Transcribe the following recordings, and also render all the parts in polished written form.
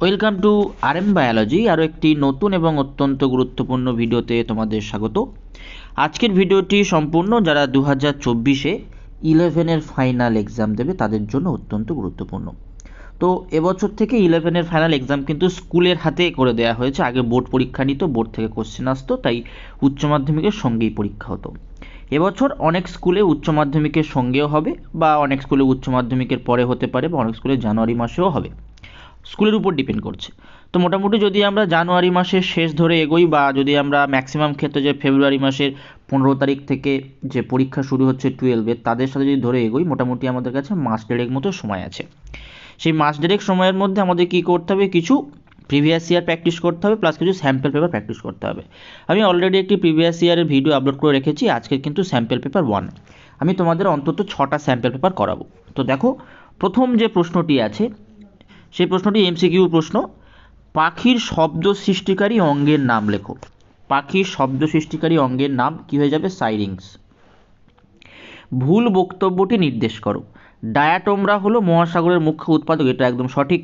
Welcome to RM biology. আরও একটি নতুন এবং অত্যন্ত গুরুত্বপূর্ণ ভিডিওতে তোমাদের স্বাগত। আজকের ভিডিওটি সম্পূর্ণ যারা 2024-এ 11-এর ফাইনাল এক্সাম দেবে তাদের জন্য অত্যন্ত গুরুত্বপূর্ণ। তো এবছর থেকে 11-এর ফাইনাল এক্সাম কিন্তু স্কুলের হাতে করে দেওয়া হয়েছে। আগে বোর্ড পরীক্ষা নিত, বোর্ড থেকে কোশ্চেন আসতো, তাই উচ্চ মাধ্যমিকের সঙ্গেই পরীক্ষা হতো। এবছর অনেক স্কুলে উচ্চ মাধ্যমিকের সঙ্গেও হবে, বা অনেক স্কুলে উচ্চ মাধ্যমিকের পরে হতে পারে, বা অনেক স্কুলে জানুয়ারি মাসেও হবে, স্কুলের উপর ডিপেন্ড করছে। তো মোটামুটি যদি আমরা জানুয়ারি মাসের শেষ ধরে এগোই, বা যদি আমরা ম্যাক্সিমাম ক্ষেত্রে যে ফেব্রুয়ারি মাসের 15 তারিখ থেকে যে পরীক্ষা শুরু হচ্ছে 12-এর, তাদের সাথে যদি ধরে এগোই, মোটামুটি আমাদের কাছে মাস দেড়েক মতো সময় আছে। সেই মাস দেড়েক সময়ের মধ্যে আমাদের কী করতে হবে, কিছু প্রিভিয়াস ইয়ার প্র্যাকটিস করতে হবে, প্লাস কিছু স্যাম্পল পেপার প্র্যাকটিস করতে হবে। আমি অলরেডি একটি প্রিভিয়াস ইয়ারের ভিডিও আপলোড করে রেখেছি। আজকের কিন্তু স্যাম্পল পেপার 1, আমি তোমাদের অন্তত 6টা স্যাম্পল পেপার করাবো। তো দেখো, প্রথম যে প্রশ্নটি আছে সেই প্রশ্নটি MCQ প্রশ্ন। পাখির শব্দ সৃষ্টিকারী অঙ্গের নাম লেখো। পাখির শব্দ সৃষ্টিকারী অঙ্গের নাম কি হয়ে যাবে? সাইরিংস। ভুল বক্তব্যটি নির্দেশ করো। ডায়াটোমরা হলো মহাসাগরের মুখ্য উৎপাদক, এটা একদম সঠিক।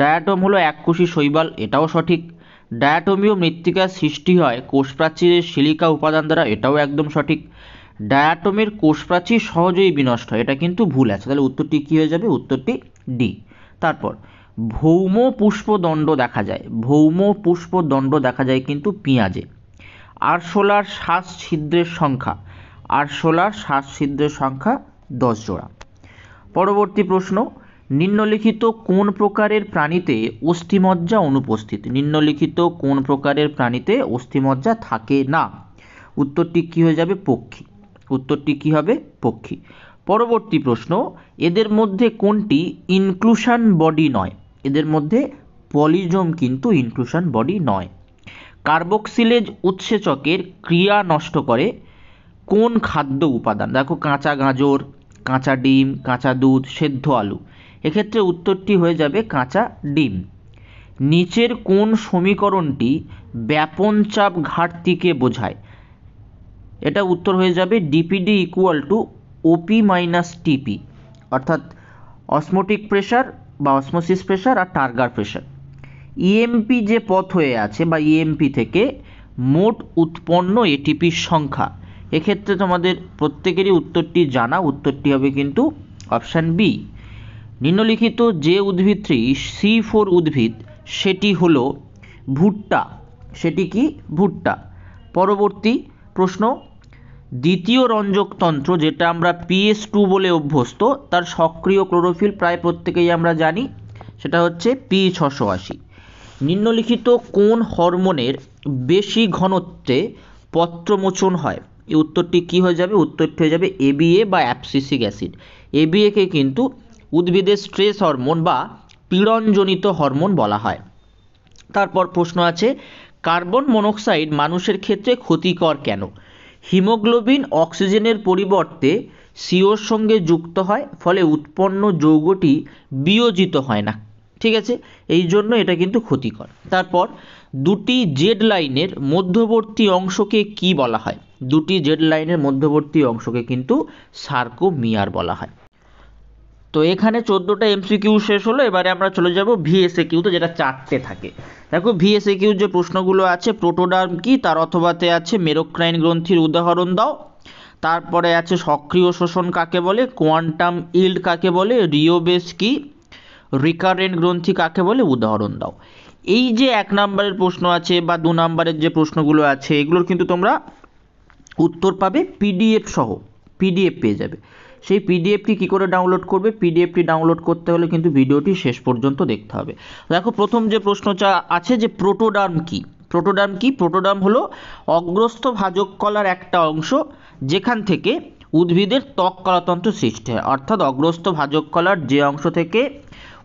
ডায়াটোম হলো এককোষী শৈবাল, এটাও সঠিক। ডায়াটোমীয় মৃত্তিকার সৃষ্টি হয় কোষপ্রাচীরের সিলিকা উপাদান দ্বারা, এটাও একদম সঠিক। ডায়াটোমের কোষপ্রাচীর সহজেই বিনষ্ট হয়, এটা কিন্তু ভুল আছে। তাহলে উত্তরটি কী হয়ে যাবে? উত্তরটি ডি। তারপর ভৌম পুষ্পদণ্ড দেখা যায়। ভৌম পুষ্পদণ্ড দেখা যায় কিন্তু পেঁয়াজে। আরশোলার শ্বাস ছিদ্রের সংখ্যা। আরশোলার শ্বাস ছিদ্রের সংখ্যা 10 জোড়া। পরবর্তী প্রশ্ন, নিম্নলিখিত কোন প্রকারের প্রাণীতে অস্থিমজ্জা অনুপস্থিত? নিম্নলিখিত কোন প্রকারের প্রাণীতে অস্থিমজ্জা থাকে না? উত্তরটি কী হয়ে যাবে? পক্ষী। উত্তরটি কী হবে? পক্ষী। পরবর্তী প্রশ্ন, এদের মধ্যে কোনটি ইনক্লুশন বডি নয়? এদের মধ্যে পলিজোম কিন্তু ইনক্লুশন বডি নয়। কার্বক্সিলেজ উৎসেচকের ক্রিয়া নষ্ট করে কোন খাদ্য উপাদান? দেখো, কাঁচা গাজর, কাঁচা ডিম, কাঁচা দুধ, সেদ্ধ আলু। এক্ষেত্রে উত্তরটি হয়ে যাবে কাঁচা ডিম। নিচের কোন সমীকরণটি ব্যাপন চাপ ঘাটতিকে বোঝায়? এটা উত্তর হয়ে যাবে ডিপিডি ইকুয়াল টু ওপি মাইনাস টিপি, অর্থাৎ অসমোটিক প্রেশার বা অসমোসিস প্রেশার আর টার্গার প্রেশার। ইএমপি যে পথ হয়ে আছে, বা ইএমপি থেকে মোট উৎপন্ন এটিপির সংখ্যা। এক্ষেত্রে তোমাদের প্রত্যেকেরই উত্তরটি জানা, উত্তরটি হবে কিন্তু অপশান বি। নিম্নলিখিত যে উদ্ভিদটি C4 উদ্ভিদ সেটি হলো ভুট্টা। সেটি কি? ভুট্টা। পরবর্তী প্রশ্ন, দ্বিতীয় রঞ্জকতন্ত্র যেটা আমরা PS2 বলে অভ্যস্ত, তার সক্রিয় ক্লোরোফিল প্রায় প্রত্যেকেই আমরা জানি, সেটা হচ্ছে P680। নিম্নলিখিত কোন হরমোনের বেশি ঘনত্বে পত্রমোচন হয়? এই উত্তরটি কী হয়ে যাবে? উত্তরটি হয়ে যাবে ABA বা অ্যাবসিসিক অ্যাসিড। ABA-কে কিন্তু উদ্ভিদের স্ট্রেস হরমোন বা পীড়নজনিত হরমোন বলা হয়। তারপর প্রশ্ন আছে, কার্বন মনোক্সাইড মানুষের ক্ষেত্রে ক্ষতিকর কেন? হিমোগ্লোবিন অক্সিজেনের পরিবর্তে সিওর সঙ্গে যুক্ত হয়, ফলে উৎপন্ন যৌগটি বিয়োজিত হয় না। ঠিক আছে, এই জন্য এটা কিন্তু ক্ষতিকর। তারপর দুটি জেড লাইনের মধ্যবর্তী অংশকে কি বলা হয়? দুটি জেড লাইনের মধ্যবর্তী অংশকে কিন্তু সার্কোমিয়ার বলা হয়। তো এখানে 14টা MCQ শেষ হলো। এবারে আমরা চলে যাব VSAQতে, যেটা 4টে থাকে। দেখো, VSAQ যে প্রশ্নগুলো আছে, প্রোটোডার্ম কি, তার অথবাতে আছে মেরোক্রাইন গ্রন্থির উদাহরণ দাও। তারপরে আছে সক্রিয় শোষণ কাকে বলে, কোয়ান্টাম ইল্ড কাকে বলে, রিওবেস কি, রিকারেন্ট গ্রন্থি কাকে বলে, উদাহরণ দাও। এই যে 1 নম্বরের প্রশ্ন আছে বা 2 নম্বরের যে প্রশ্নগুলো আছে, এগুলোর কিন্তু তোমরা উত্তর পাবে PDF সহ। PDF পেয়ে যাবে। সেই পিডিএফটি কী করে ডাউনলোড করবে? পিডিএফটি ডাউনলোড করতে হলে কিন্তু ভিডিওটি শেষ পর্যন্ত দেখতে হবে। দেখো, প্রথম যে প্রশ্নটা আছে যে প্রোটোডার্ম কি। প্রোটোডার্ম কি? প্রোটোডার্ম হলো অগ্রস্থ ভাজক কলার একটা অংশ, যেখান থেকে উদ্ভিদের ত্বক কলাতন্ত্র সৃষ্টি হয়। অর্থাৎ অগ্রস্থ ভাজক কলার যে অংশ থেকে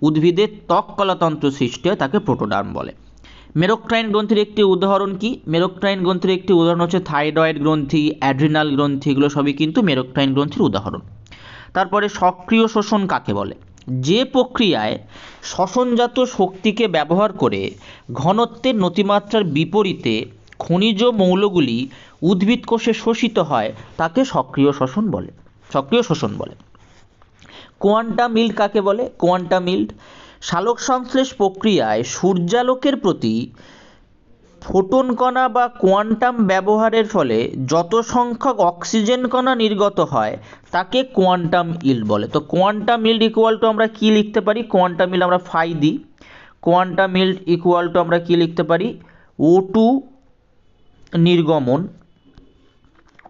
উদ্ভিদের ত্বক কলাতন্ত্র সৃষ্টি হয় তাকে প্রোটোডার্ম বলে। মেরোক্রাইন গ্রন্থির একটি উদাহরণ কি? মেরোক্রাইন গ্রন্থির একটি উদাহরণ হচ্ছে থাইরয়েড গ্রন্থি, অ্যাড্রিনাল গ্রন্থি, এগুলো সবই কিন্তু মেরোক্রাইন গ্রন্থির উদাহরণ। তারপরে সক্রিয় শোষণ কাকে বলে? যে প্রক্রিয়ায় শ্বসনজাত শক্তিকে ব্যবহার করে ঘনত্বের নতিমাত্রার বিপরীতে খনিজ মৌলগুলি উদ্ভিদ কোষে শোষিত হয় তাকে সক্রিয় শোষণ বলে। সক্রিয় শোষণ বলে। কোয়ান্টাম ইল্ড কাকে বলে? কোয়ান্টাম ইল্ড সালোক সংশ্লেষ প্রক্রিয়ায় সূর্যালোকের প্রতি ফোটন কণা বা কোয়ান্টাম ব্যবহারের ফলে যত সংখ্যক অক্সিজেন কণা নির্গত হয় তাকে কোয়ান্টাম ইল্ড বলে। তো কোয়ান্টাম ইল্ড ইকুয়াল টু আমরা কি লিখতে পারি, কোয়ান্টাম ইল্ড আমরা ফাই দিই, কোয়ান্টাম ইল্ড ইকুয়াল টু আমরা কি লিখতে পারি,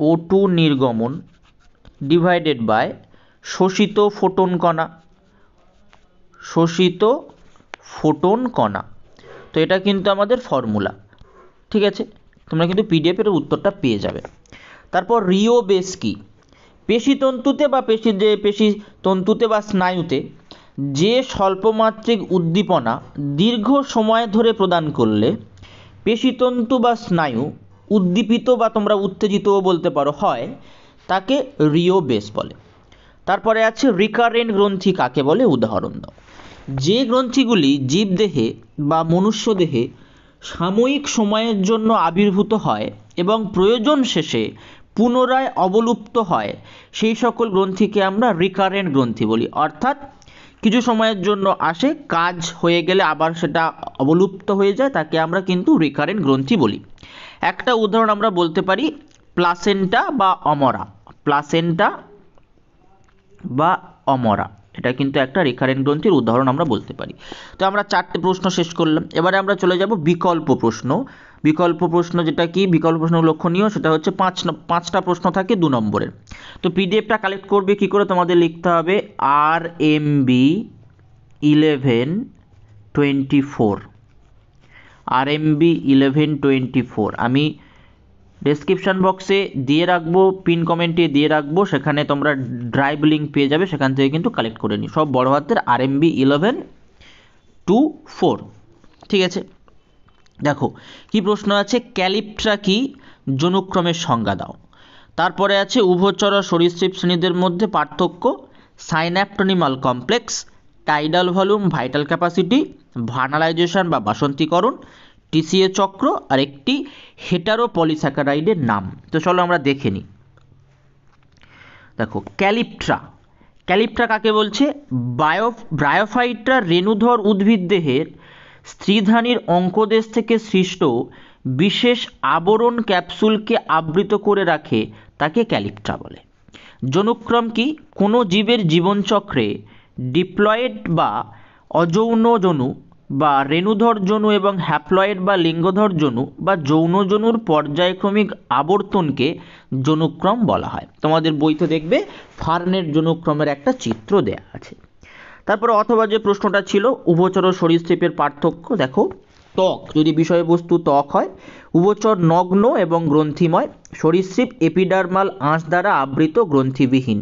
O2 নির্গমন ডিভাইডেড বাই শোষিত ফোটন কণা। তো এটা কিন্তু আমাদের ফর্মুলা, ঠিক আছে, তোমরা কিন্তু পিডিএফ এর উত্তরটা পেয়ে যাবে। তারপর রিও বেস কি, পেশিতন্তুতে বা স্নায়ুতে যে স্বল্পমাত্রিক উদ্দীপনা দীর্ঘ সময় ধরে প্রদান করলে পেশিতন্তু বা স্নায়ু উদ্দীপিত বা তোমরা উত্তেজিতও বলতে পারো হয়, তাকে রিও বেস বলে। তারপরে আছে রিকারেন্ট গ্রন্থি কাকে বলে, উদাহরণ দাও। যে গ্রন্থিগুলি জীবদেহে বা মনুষ্যদেহে সাময়িক সময়ের জন্য আবির্ভূত হয় এবং প্রয়োজন শেষে পুনরায় অবলুপ্ত হয়, সেই সকল গ্রন্থিকে আমরা রিকারেন্ট গ্রন্থি বলি। অর্থাৎ কিছু সময়ের জন্য আসে, কাজ হয়ে গেলে আবার সেটা অবলুপ্ত হয়ে যায়, তাকে আমরা কিন্তু রিকারেন্ট গ্রন্থি বলি। একটা উদাহরণ আমরা বলতে পারি প্লাসেন্টা বা অমরা, এটা কিন্তু একটা রিকারেন্ট গ্রন্থির উদাহরণ আমরা বলতে পারি। তো আমরা 4টে প্রশ্ন শেষ করলাম। এবারে আমরা চলে যাব বিকল্প প্রশ্ন। যেটা কি বিকল্প প্রশ্ন লক্ষণীয়, সেটা হচ্ছে 5টা প্রশ্ন থাকে 2 নম্বরের। তো পিডিএফটা কালেক্ট করবে কি করে, তোমাদের লিখতে হবে RMB 1124 আমি ডেসক্রিপশন বক্সে দিয়ে রাখবো, পিন কমেন্টে দিয়ে রাখবো, সেখানে তোমরা ড্রাইভ লিঙ্ক পেয়ে যাবে, সেখান থেকে কিন্তু কালেক্ট করে নিও। সব বড় হাতের RMB 1124, ঠিক আছে। দেখো কি প্রশ্ন আছে, ক্যালিপ্ট্রা কি, জনুক্রমের সংজ্ঞা দাও। তারপরে আছে উভচর সরীসৃপ শ্রেণীদের মধ্যে পার্থক্য, synaptonemal complex, tidal volume, vital capacity, vernalisation বা বাসন্তীকরণ, টিসিএ চক্র, আর একটি হেটারো পলিস্যাকারাইডের নাম। তো চলো আমরা দেখে নিই। দেখো ক্যালিপ্ট্রা কাকে বলছে, ব্রায়োফাইটরা রেণুধর উদ্ভিদ দেহের স্ত্রীধানীর অঙ্কদেশ থেকে সৃষ্ট বিশেষ আবরণ ক্যাপসুলকে আবৃত করে রাখে, তাকে ক্যালিপ্ট্রা বলে। জনুক্রম কি, কোনো জীবের জীবনচক্রে ডিপ্লয়েড বা অযৌন জনু বা রেণুধর জনু এবং হ্যাপ্লয়েড বা লিঙ্গধর জনু বা যৌন জনুর পর্যায়ক্রমিক আবর্তনকে জনুক্রম বলা হয়। তোমাদের বইতে দেখবে ফার্নের জনুক্রমের একটা চিত্র দেয়া আছে। তারপরে অথবা যে প্রশ্নটা ছিল উভচর সরীসৃপের পার্থক্য, দেখো ত্বক যদি বিষয়বস্তু ত্বক হয়, উভচর নগ্ন এবং গ্রন্থিময়, সরীসৃপ এপিডার্মাল আঁশ দ্বারা আবৃত গ্রন্থিবিহীন।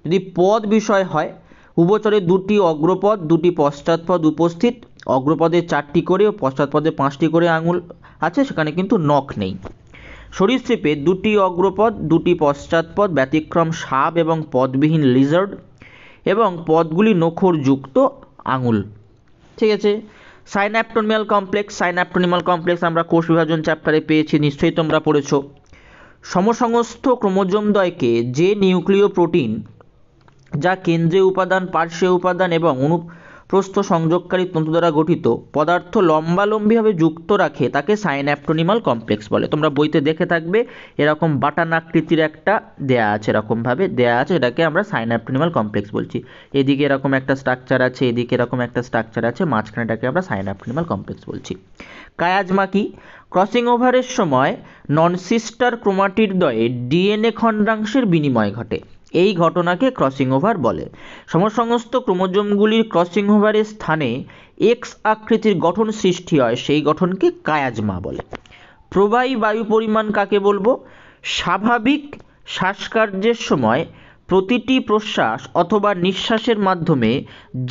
যদি পদ বিষয় হয়, উভচরে 2টি অগ্রপদ 2টি পশ্চাৎপদ উপস্থিত, অগ্রপদে 4টি করে ও পশ্চাৎপদে 5টি করে আঙুল আছে, সেখানে কিন্তু নখ নেই। সরীসৃপে 2টি অগ্রপদ 2টি পশ্চাৎপদ ব্যতিক্রম সাপ এবং পদবিহীন লিজার্ড, এবং পদগুলি নখর যুক্ত আঙুল, ঠিক আছে। সাইন্যাপটোনিমাল কমপ্লেক্স আমরা কোষ বিভাজন চ্যাপ্টারে পেয়েছি, নিশ্চয়ই তোমরা পড়েছো। সমসংস্থ ক্রোমোজোমদ্বয়কে যে নিউক্লিয় প্রোটিন যা কেন্দ্রীয় উপাদান, পার্শ্বীয় উপাদান এবং অনুপ্রস্থ সংযোগকারী তন্তু দ্বারা গঠিত পদার্থ লম্বালম্বিভাবে যুক্ত রাখে, তাকে সাইন্যাপটোনিমাল কমপ্লেক্স বলে। তোমরা বইতে দেখে থাকবে এরকম বাটান আকৃতির একটা দেয়া আছে, এরকমভাবে দেয়া আছে, এটাকে আমরা সাইন্যাপটোনিমাল কমপ্লেক্স বলছি। এদিকে এরকম একটা স্ট্রাকচার আছে, এদিকে এরকম একটা স্ট্রাকচার আছে, মাঝখানেটাকে আমরা সাইন্যাপটোনিমাল কমপ্লেক্স বলছি। কায়াজমা কি, ক্রসিং ওভারের সময় নন সিস্টার ক্রোমাটিড দ্বয়ে ডিএনএ খণ্ডাংশের বিনিময় ঘটে, এই ঘটনাকে ক্রসিং ওভার বলে। সমস্ত ক্রোমোজোমগুলির ক্রসিং ওভারের স্থানে এক্স আকৃতির গঠন সৃষ্টি হয়, সেই গঠনকে কায়াজমা বলে। প্রবাহী বায়ু পরিমাণ কাকে বলবো, স্বাভাবিক শ্বাসকার্যের সময় প্রতিটি প্রশ্বাস অথবা নিঃশ্বাসের মাধ্যমে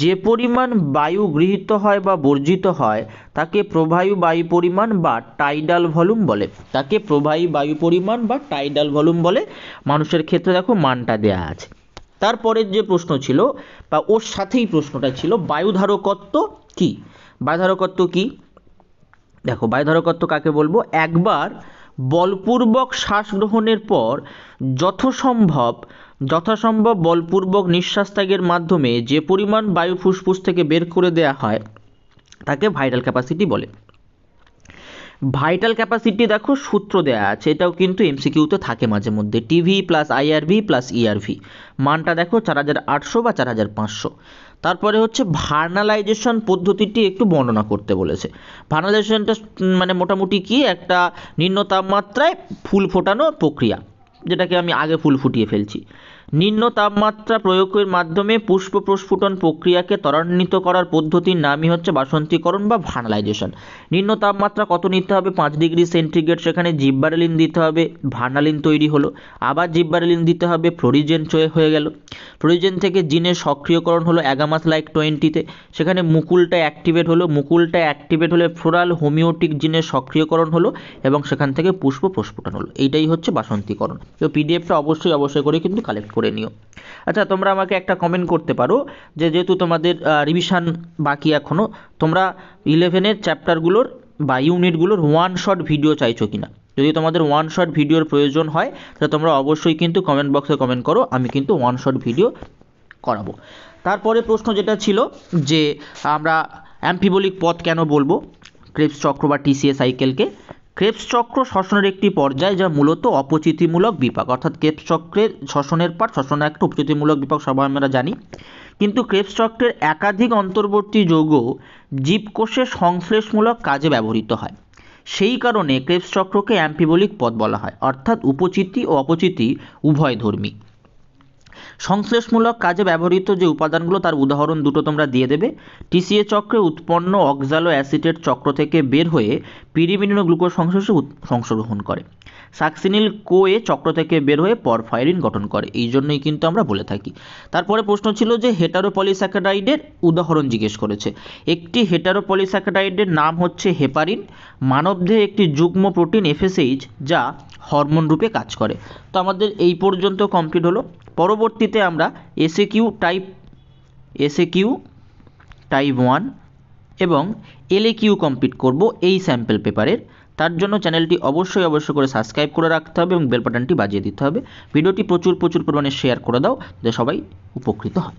যে পরিমাণ বায়ু গৃহীত হয় বা বর্জিত হয়, তাকে প্রবাহী বায়ু পরিমাণ বা টাইডাল ভলিউম বলে। মানুষের ক্ষেত্রে দেখো মানটা দেয়া আছে। তারপরের যে প্রশ্ন ছিল বা ওর সাথেই প্রশ্নটা ছিল বায়ুধারকত্ব কি। দেখো বায়ুধারকত্ব কাকে বলবো, একবার বলপূর্বক শ্বাস গ্রহণের পর যথাসম্ভব যথাসম্ভব বলপূর্বক নিঃশ্বাস ত্যাগের মাধ্যমে যে পরিমাণ বায়ু ফুসফুস থেকে বের করে দেওয়া হয় তাকে ভাইটাল ক্যাপাসিটি বলে। ভাইটাল ক্যাপাসিটি দেখো সূত্র দেওয়া আছে, এটাও কিন্তু এমসিকিউতে থাকে মাঝে মধ্যে, টিভি প্লাস আইআরভি প্লাস ইআরভি, মানটা দেখো 4800 বা 4500। তারপরে হচ্ছে ভার্নালাইজেশন পদ্ধতিটি একটু বর্ণনা করতে বলেছে। ভার্নালাইজেশনটা মানে মোটামুটি কি, একটা নিম্ন তাপমাত্রায় ফুল ফোটানো প্রক্রিয়া, যেটাকে আমি আগে ফুল ফুটিয়ে ফেলছি। নিম্ন তাপমাত্রা প্রয়োগের মাধ্যমে পুষ্প প্রস্ফুটন প্রক্রিয়াকে ত্বরান্বিত করার পদ্ধতির নামই হচ্ছে বাসন্তীকরণ বা ভার্নালাইজেশন। নিম্ন তাপমাত্রা কত নিতে হবে, 5 ডিগ্রি সেন্টিগ্রেড, সেখানে জিব্বারেলিন দিতে হবে, ভার্নালিন তৈরি হলো, আবার জিব্বারেলিন দিতে হবে, ফ্লোরিজেন হয়ে গেল, ফ্লোরিজেন থেকে জিনের সক্রিয়করণ হলো অ্যাগামাস লাইক 20-তে, সেখানে মুকুলটা অ্যাক্টিভেট হলো, মুকুলটা অ্যাক্টিভেট হলে ফ্লোরাল হোমিওটিক জিনের সক্রিয়করণ হলো এবং সেখান থেকে পুষ্প প্রস্ফুটন হলো। এইটাই হচ্ছে বাসন্তীকরণ। তো পিডিএফটা অবশ্যই করে কিন্তু কালেক্ট করে নিও। আচ্ছা, তোমরা আমাকে একটা কমেন্ট করতে পারো যে যেহেতু তোমাদের রিভিশন বাকি এখনও, তোমরা 11-এর চ্যাপ্টারগুলোর বা ইউনিটগুলোর ওয়ান শট ভিডিও চাইছো কিনা। যদি তোমাদের ওয়ান শট ভিডিওর প্রয়োজন হয় তাহলে তোমরা অবশ্যই কিন্তু কমেন্ট বক্সে কমেন্ট করো, আমি কিন্তু ওয়ান শট ভিডিও করাবো। তারপরে প্রশ্ন যেটা ছিল যে আমরা অ্যাম্ফিবোলিক পথ কেন বলবো ক্রেবস চক্র বা টিসিএ সাইকেলকে। ক্রেবস চক্র শ্বসনের একটি পর্যায় যা মূলত অপচিতিমূলক বিপাক, অর্থাৎ ক্রেবস চক্রের শ্বসনের পর শ্বসন একটা অপচিতিমূলক বিপাক, সবাই আমরা জানি। কিন্তু ক্রেবস চক্রের একাধিক অন্তর্বর্তী যৌগ জীবকোষের সংশ্লেষমূলক কাজে ব্যবহৃত হয়। সেই কারণে ক্রেবস চক্রকে অ্যাম্ফিবোলিক পথ বলা হয়, অর্থাৎ উপচিতি ও অপচিতি উভয়ধর্মী। সংশ্লেষমূলক কাজে ব্যবহৃত যে উপাদানগুলো তার উদাহরণ দুটো তোমরা দিয়ে দেবে। টিসিএ চক্রে উৎপন্ন অক্সালো অ্যাসিটেট চক্র থেকে বের হয়ে পিরিমিডিনো গ্লুকোজ সংশ্লেষে অংশগ্রহণ করে। সাকসিনিল কোয়ে চক্র থেকে বের হয়ে পরফাইরিন গঠন করে, এই জন্যই কিন্তু আমরা বলে থাকি। তারপরে প্রশ্ন ছিল যে হেটারোপলিস্যাকারাইডের উদাহরণ জিজ্ঞেস করেছে। একটি হেটারোপলিস্যাকারাইডের নাম হচ্ছে হেপারিন, মানবদেহে একটি যুগ্ম প্রোটিন এফএসএইচ যা হরমোন রূপে কাজ করে। তো আমাদের এই পর্যন্ত কমপ্লিট হলো। পরবর্তীতে আমরা এসএকিউ টাইপ 1 এবং এলএকিউ কমপ্লিট করব এই স্যাম্পল পেপারের। তার জন্য চ্যানেলটি অবশ্যই করে সাবস্ক্রাইব করে রাখতে হবে এবং বেল বাটনটি বাজিয়ে দিতে হবে। ভিডিওটি প্রচুর পরিমাণে শেয়ার করে দাও যাতে সবাই উপকৃত হয়।